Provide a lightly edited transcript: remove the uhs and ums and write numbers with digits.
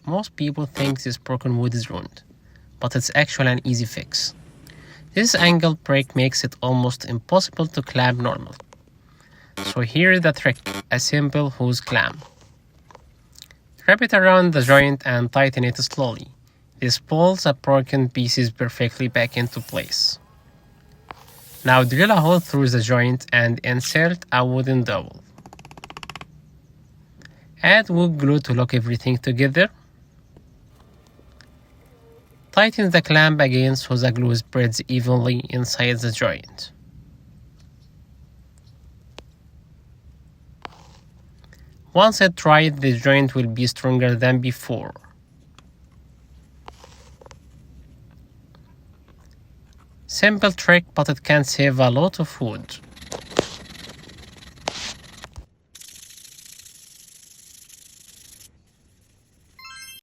Most people think this broken wood is ruined, but it's actually an easy fix. This angle break makes it almost impossible to clamp normally. So here is the trick, a simple hose clamp. Wrap it around the joint and tighten it slowly. This pulls the broken pieces perfectly back into place. Now drill a hole through the joint and insert a wooden dowel. Add wood glue to lock everything together. Tighten the clamp again so the glue spreads evenly inside the joint. Once it dried, the joint will be stronger than before. Simple trick, but it can save a lot of wood.